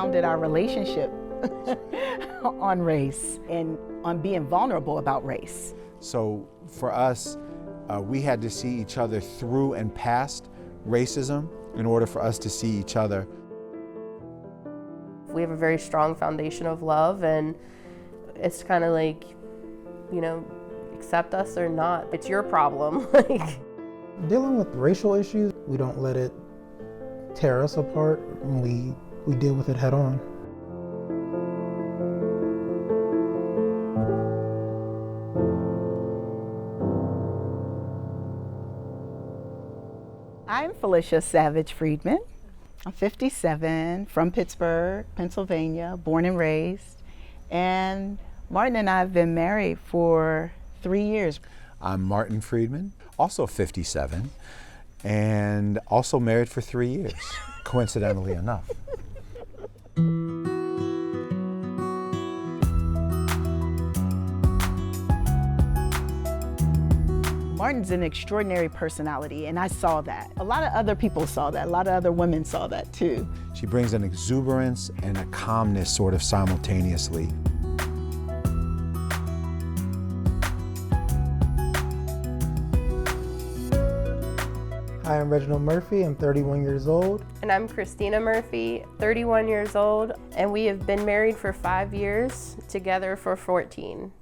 founded our relationship on race and on being vulnerable about race. So for us, we had to see each other through and past racism in order for us to see each other. We have a very strong foundation of love, and it's kind of like, you know, accept us or not. It's your problem. Dealing with racial issues, we don't let it tear us apart. We deal with it head on. I'm Felicia Savage Friedman. I'm 57, from Pittsburgh, Pennsylvania, born and raised. And Martin and I have been married for 3 years. I'm Martin Friedman, also 57, and also married for 3 years, coincidentally enough. Martin's an extraordinary personality, and I saw that. A lot of other people saw that. A lot of other women saw that too. She brings an exuberance and a calmness sort of simultaneously. Hi, I'm Reginald Murphy. I'm 31 years old. And I'm Christina Murphy, 31 years old, and we have been married for 5 years, together for 14.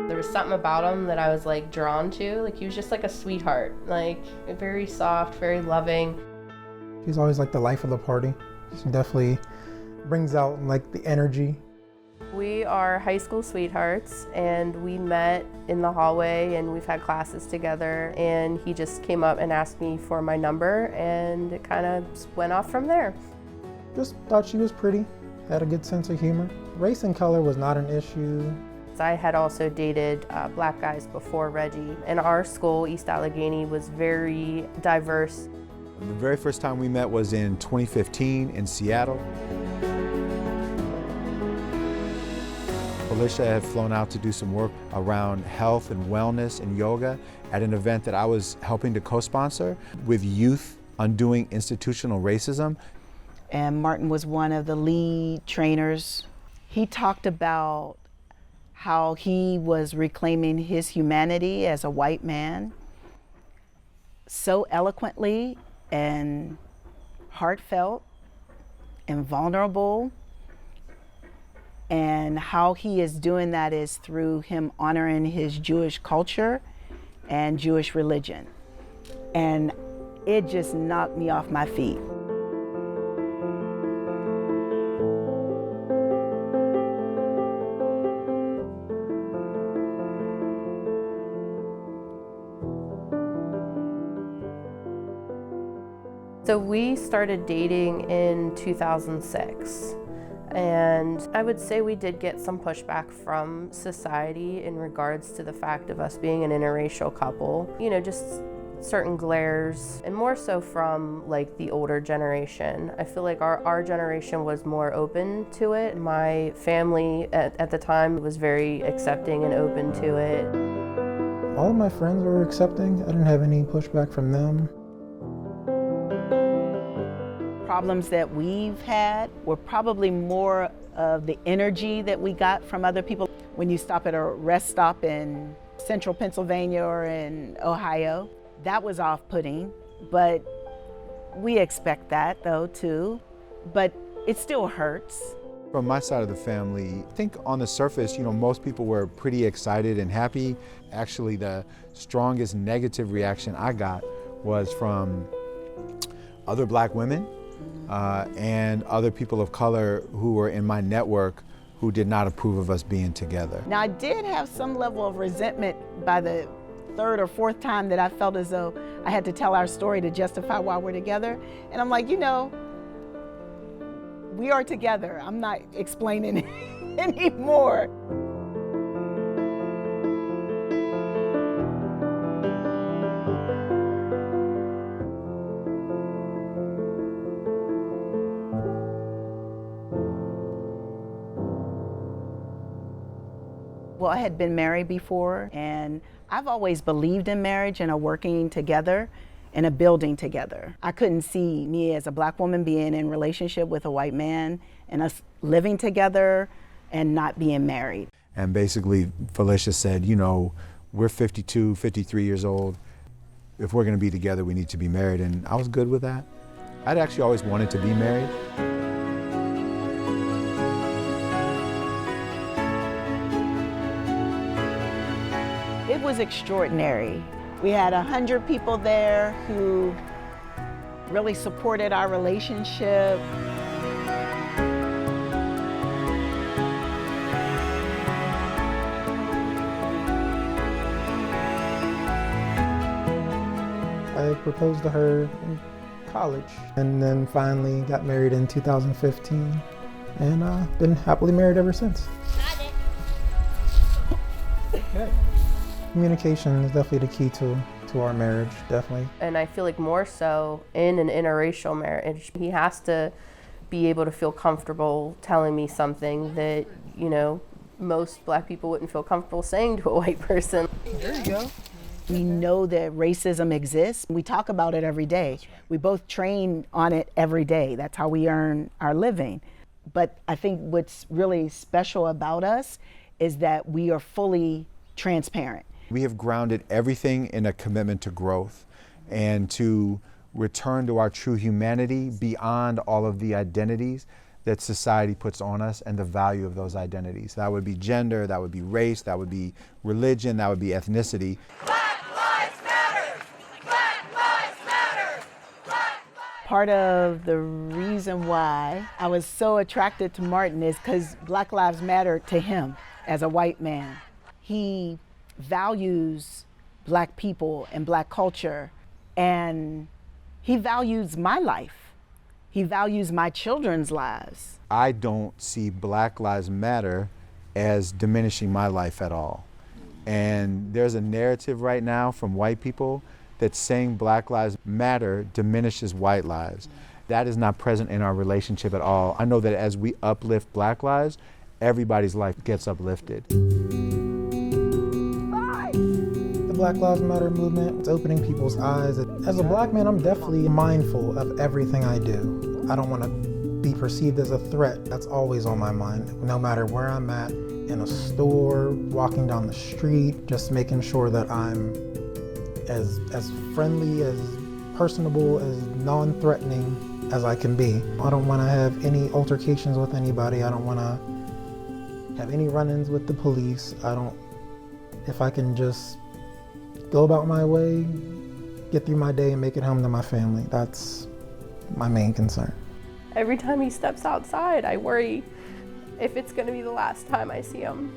There was something about him that I was like drawn to. Like, he was just like a sweetheart, like very soft, very loving. She's always like the life of the party. She definitely brings out like the energy. We are high school sweethearts, and we met in the hallway, and we've had classes together, and he just came up and asked me for my number, and it kind of went off from there. Just thought she was pretty, had a good sense of humor. Race and color was not an issue. I had also dated black guys before Reggie. And our school, East Allegheny, was very diverse. The very first time we met was in 2015 in Seattle. Felicia had flown out to do some work around health and wellness and yoga at an event that I was helping to co-sponsor with youth undoing institutional racism. And Martin was one of the lead trainers. He talked about how he was reclaiming his humanity as a white man so eloquently and heartfelt and vulnerable, and how he is doing that is through him honoring his Jewish culture and Jewish religion. And it just knocked me off my feet. So we started dating in 2006, and I would say we did get some pushback from society in regards to the fact of us being an interracial couple. You know, just certain glares, and more so from like the older generation. I feel like our generation was more open to it. My family at the time was very accepting and open to it. All of my friends were accepting. I didn't have any pushback from them. Problems that we've had were probably more of the energy that we got from other people. When you stop at a rest stop in central Pennsylvania or in Ohio, that was off-putting, but we expect that though too, but it still hurts. From my side of the family, I think on the surface, you know, most people were pretty excited and happy. Actually, the strongest negative reaction I got was from other black women and other people of color who were in my network who did not approve of us being together. Now, I did have some level of resentment by the third or fourth time that I felt as though I had to tell our story to justify why we're together. And I'm like, you know, we are together. I'm not explaining anymore. Well, I had been married before, and I've always believed in marriage and working together. in a building together. I couldn't see me as a black woman being in relationship with a white man and us living together and not being married. And basically, Felicia said, you know, we're 52, 53 years old. If we're gonna be together, we need to be married. And I was good with that. I'd actually always wanted to be married. It was extraordinary. We had 100 people there who really supported our relationship. I proposed to her in college and then finally got married in 2015 and been happily married ever since. Yeah. Communication is definitely the key to our marriage, definitely. And I feel like more so in an interracial marriage, he has to be able to feel comfortable telling me something that, you know, most black people wouldn't feel comfortable saying to a white person. There you go. We know that racism exists. We talk about it every day. We both train on it every day. That's how we earn our living. But I think what's really special about us is that we are fully transparent. We have grounded everything in a commitment to growth and to return to our true humanity beyond all of the identities that society puts on us and the value of those identities. That would be gender, that would be race, that would be religion, that would be ethnicity. Part of the reason why I was so attracted to Martin is because Black Lives Matter to him as a white man. He values black people and black culture, and he values my life. He values my children's lives. I don't see Black Lives Matter as diminishing my life at all. And there's a narrative right now from white people that saying Black Lives Matter diminishes white lives. That is not present in our relationship at all. I know that as we uplift black lives, everybody's life gets uplifted. The Black Lives Matter movement is opening people's eyes. As a black man, I'm definitely mindful of everything I do. I don't want to be perceived as a threat. That's always on my mind, no matter where I'm at, in a store, walking down the street, just making sure that I'm as friendly, as personable, as non-threatening as I can be. I don't want to have any altercations with anybody. I don't want to have any run-ins with the police. If I can just go about my way, get through my day and make it home to my family, that's my main concern. Every time he steps outside, I worry if it's going to be the last time I see him.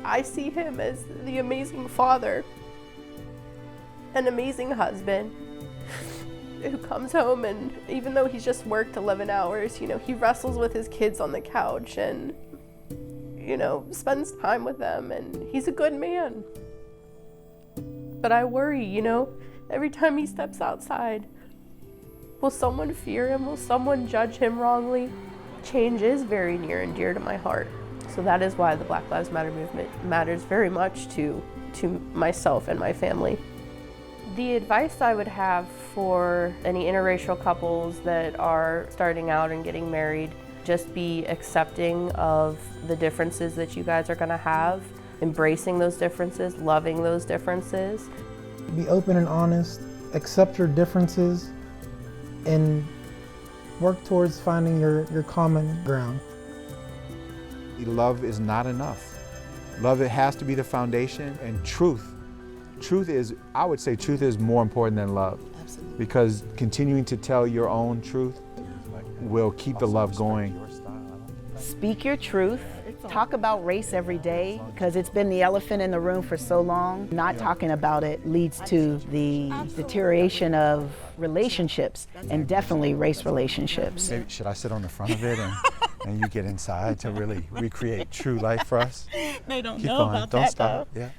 I see him as the amazing father, an amazing husband who comes home and even though he's just worked 11 hours, you know, he wrestles with his kids on the couch and, you know, spends time with them, and he's a good man. But I worry, you know, every time he steps outside, will someone fear him? Will someone judge him wrongly? Change is very near and dear to my heart. So that is why the Black Lives Matter movement matters very much to myself and my family. The advice I would have for any interracial couples that are starting out and getting married, just be accepting of the differences that you guys are gonna have, embracing those differences, loving those differences. Be open and honest, accept your differences, and work towards finding your common ground. Love is not enough. Love, it has to be the foundation, and truth. Truth is, I would say truth is more important than love. Absolutely. Because continuing to tell your own truth will keep the love going. Speak your truth. Talk about race every day, because it's been the elephant in the room for so long. Not talking about it leads to the deterioration of relationships, and definitely race relationships. Maybe, should I sit on the front of it and you get inside to really recreate true life for us? They don't Keep know going. about Don't that, stop. though. Yeah.